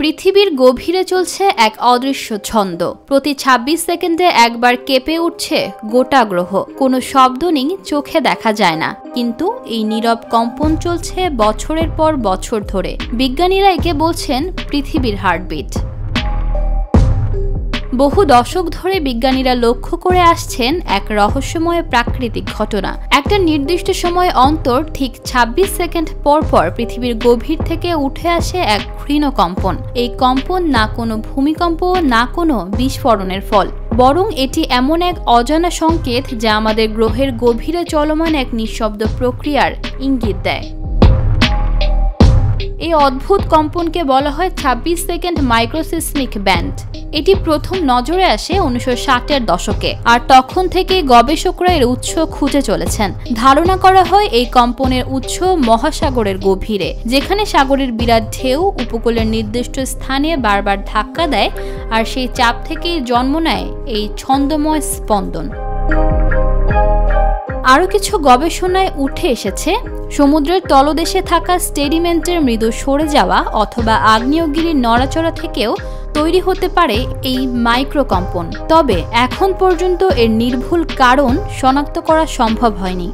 পৃথিবীর গভীরে চলছে এক অদৃশ্য ছন্দ। প্রতি ২৬ সেকেন্ডে একবার কেঁপে উঠছে গোটা গ্রহ। কোনো শব্দ নেই, চোখে দেখা যায় না, কিন্তু এই নীরব কম্পন চলছে বছরের পর বছর ধরে। বিজ্ঞানীরা একে বলছেন পৃথিবীর হার্টবিট। বহু দশক ধরে বিজ্ঞানীরা লক্ষ্য করে আসছেন এক রহস্যময় প্রাকৃতিক ঘটনা। একটা নির্দিষ্ট সময় অন্তর ঠিক ২৬ সেকেন্ড পর পর পৃথিবীর গভীর থেকে উঠে আসে এক ক্ষীণ কম্পন। এই কম্পন না কোনো ভূমিকম্প, না কোনো বিস্ফোরণের ফল, বরং এটি এমন এক অজানা সংকেত যা আমাদের গ্রহের গভীরে চলমান এক নিঃশব্দ প্রক্রিয়ার ইঙ্গিত দেয়। এই অদ্ভুত কম্পনকে বলা হয় ২৬ সেকেন্ড মাইক্রোসিসমিক ব্যান্ড। এটি প্রথম নজরে আসে ১৯৬০-এর দশকে, আর তখন থেকে গবেষকরা এর উৎস খুঁজে চলেছেন। ধারণা করা হয় এই কম্পনের উৎস মহাসাগরের গভীরে, যেখানে সাগরের বিরাট ঢেউ উপকূলের নির্দিষ্ট স্থানে বারবার ধাক্কা দেয়, আর সেই চাপ থেকেই জন্ম নেয় এই ছন্দময় স্পন্দন। আরও কিছু গবেষণায় উঠে এসেছে সমুদ্রের তলদেশে থাকা সেডিমেন্টের মৃদু সরে যাওয়া অথবা আগ্নেয়গিরির নড়াচড়া থেকেও তৈরি হতে পারে এই মাইক্রোকম্পন। তবে এখন পর্যন্ত এর নির্ভুল কারণ শনাক্ত করা সম্ভব হয়নি।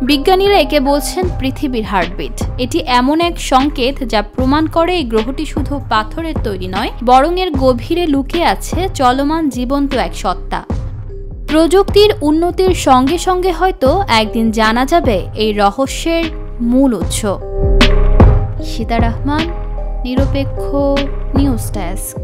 বিজ্ঞানীরা একে বলছেন পৃথিবীর হার্টবিট। এটি এমন এক সংকেত যা প্রমাণ করে এই গ্রহটি শুধু পাথরের তৈরি নয়, বরং এর গভীরে লুকিয়ে আছে চলমান জীবন্ত এক সত্তা। প্রযুক্তির উন্নতির সঙ্গে সঙ্গে হয়তো একদিন জানা যাবে এই রহস্যের মূল উৎস। সীতা রহমান, নিরপেক্ষ নিউজ ডেস্ক।